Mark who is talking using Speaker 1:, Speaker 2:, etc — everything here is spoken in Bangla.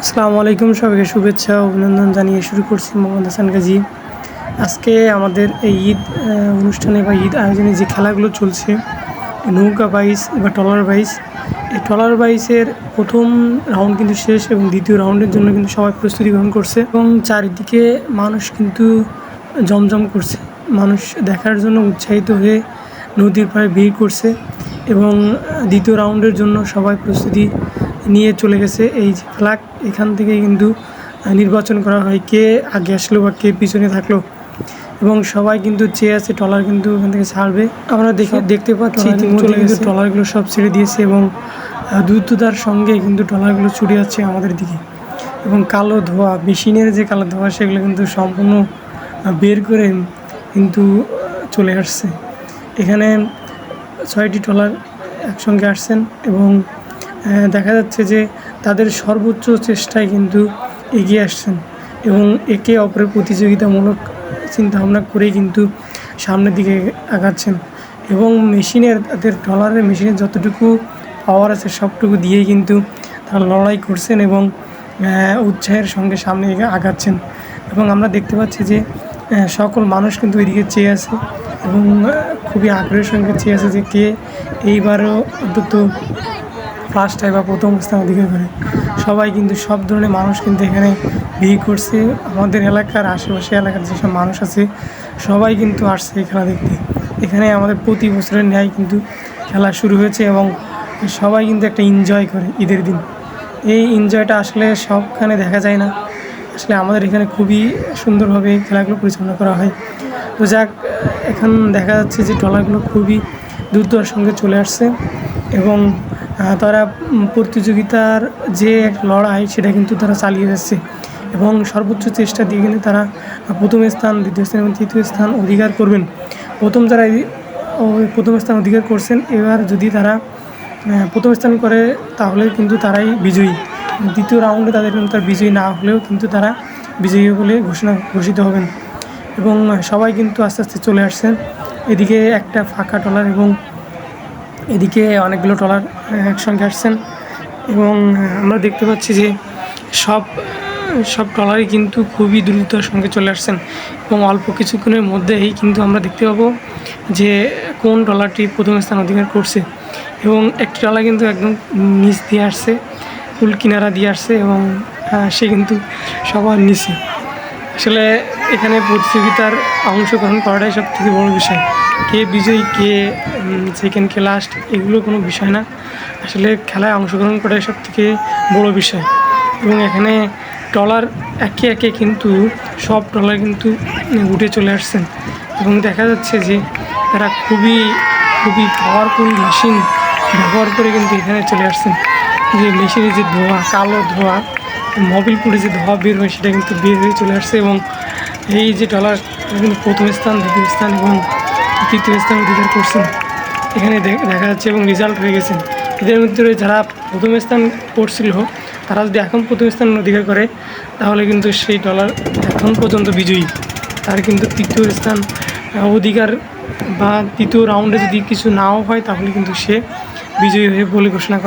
Speaker 1: আসসালামু আলাইকুম, সবাইকে শুভেচ্ছা ও অভিনন্দন জানিয়ে শুরু করছি মোহাম্মদ হাসান গাজী। আজকে আমাদের এই ঈদ অনুষ্ঠানে বা ঈদ আয়োজনে যে খেলাগুলো চলছে, নৌকা বাইচ বা ট্রলার বাইচ, এই ট্রলার বাইচের প্রথম রাউন্ড কিন্তু শেষ এবং দ্বিতীয় রাউন্ডের জন্য কিন্তু সবাই প্রস্তুতি গ্রহণ করছে এবং চারিদিকে মানুষ কিন্তু জমজম করছে। মানুষ দেখার জন্য উৎসাহিত হয়ে নদীর পাড়ে ভিড় করছে এবং দ্বিতীয় রাউন্ডের জন্য সবাই প্রস্তুতি নিয়ে চলে গেছে। এই যে ফ্ল্যাগ, এখান থেকে কিন্তু নির্বাচন করা হয় কে আগে আসলো বা কে পিছনে থাকলো, এবং সবাই কিন্তু চেয়ে আছে ট্রলার কিন্তু এখান থেকে ছাড়বে। আমরা দেখতে পাচ্ছি ইতিমধ্যে কিন্তু ট্রলারগুলো সব ছেড়ে দিয়েছে এবং দ্রুততার সঙ্গে কিন্তু ট্রলারগুলো ছুটে যাচ্ছে আমাদের দিকে, এবং কালো ধোঁয়া, মেশিনের যে কালো ধোঁয়া সেগুলো কিন্তু সম্পূর্ণ বের করে কিন্তু চলে আসছে। এখানে 6টি ট্রলার একসঙ্গে আসছেন এবং দেখা যাচ্ছে যে তাদের সর্বোচ্চ চেষ্টায় কিন্তু এগিয়ে আসছেন এবং একে অপরের প্রতিযোগিতামূলক চিন্তাভাবনা করেই কিন্তু সামনের দিকে আগাচ্ছেন, এবং তাদের ট্রলারের মেশিনের যতটুকু পাওয়ার আছে সবটুকু দিয়েই কিন্তু তারা লড়াই করছেন এবং উৎসাহের সঙ্গে সামনে আগাচ্ছেন। এবং আমরা দেখতে পাচ্ছি যে সকল মানুষ কিন্তু ওইদিকে চেয়ে আছে এবং খুবই আগ্রহের সঙ্গে চেয়ে আছে যে কে এইবারও অন্তত ফার্স্ট হয় বা প্রথম স্থান অধিকার করে। সবাই কিন্তু সব ধরনের মানুষ কিন্তু এখানে ভিড় করছে। আমাদের এলাকার আশেপাশে এলাকার যেসব মানুষ আছে সবাই কিন্তু আসছে এই খেলা দেখতে। এখানে আমাদের প্রতি বছরের ন্যায় কিন্তু খেলা শুরু হয়েছে এবং সবাই কিন্তু একটা এনজয় করে ঈদের দিন। এই এনজয়টা আসলে সবখানে দেখা যায় না। আসলে আমাদের এখানে খুবই সুন্দরভাবে খেলাগুলো পরিচালনা করা হয়। তো যাক, এখন দেখা যাচ্ছে যে ট্রলারগুলো খুবই দ্রুততার সঙ্গে চলে আসছে এবং তারা প্রতিযোগিতার যে এক লড়াই সেটা কিন্তু তারা চালিয়ে যাচ্ছে এবং সর্বোচ্চ চেষ্টা দিয়ে কিন্তু তারা প্রথম স্থান, দ্বিতীয় স্থান এবং তৃতীয় স্থান অধিকার করবেন। যারা প্রথম স্থান অধিকার করছেন, এবার যদি তারা প্রথম স্থান করে তাহলে কিন্তু তারাই বিজয়ী। দ্বিতীয় রাউন্ডে তাদের কিন্তু তার বিজয়ী না হলেও কিন্তু তারা বিজয়ী বলে ঘোষিত হবেন এবং সবাই কিন্তু আস্তে আস্তে চলে আসছেন। এদিকে একটা ফাঁকা ট্রলার এবং এদিকে অনেকগুলো ট্রলার একসঙ্গে আসছেন এবং আমরা দেখতে পাচ্ছি যে সব ট্রলারই কিন্তু খুবই দ্রুততার সঙ্গে চলে আসছেন এবং অল্প কিছুক্ষণের মধ্যেই কিন্তু আমরা দেখতে পাবো যে কোন ট্রলারটি প্রথম স্থান অধিকার করছে। এবং একটি ট্রলার কিন্তু একদম নিচ দিয়ে আসছে, কুল কিনারা দিয়ে আসছে এবং সে কিন্তু সবার নিচে। আসলে এখানে প্রতিযোগিতার অংশগ্রহণ করাটাই সবথেকে বড় বিষয়। কে বিজয়ী, কে সেকেন্ড, কে লাস্ট, এগুলো কোনো বিষয় না। আসলে খেলায় অংশগ্রহণ করাই সবথেকে বড় বিষয়। এবং এখানে ট্রলার একে একে কিন্তু সব ট্রলার কিন্তু উঠে চলে আসছেন এবং দেখা যাচ্ছে যে তারা খুবই পাওয়ারফুল মেশিন ব্যবহার করে কিন্তু এখানে চলে আসছেন। যে মেশিনের যে ধোঁয়া, কালো ধোঁয়া, মোবিল পুড়ে যে ধোঁয়া বের হয় সেটা কিন্তু বের হয়ে চলে আসছে এবং এই যে ট্রলার কিন্তু প্রথম স্থান, দ্বিতীয় স্থান এবং তৃতীয় স্থান অধিকার করছেন এখানে দেখা যাচ্ছে এবং রেজাল্ট হয়ে গেছেন। এদের মধ্যে যারা প্রথম স্থান করছিল তারা যদি এখন প্রথম স্থান অধিকার করে তাহলে কিন্তু সেই ট্রলার এখন পর্যন্ত বিজয়ী। তার কিন্তু তৃতীয় স্থান অধিকার বা তৃতীয় রাউন্ডে যদি কিছু নাও হয় তাহলে কিন্তু সে বিজয়ী হয়ে বলে ঘোষণা করা।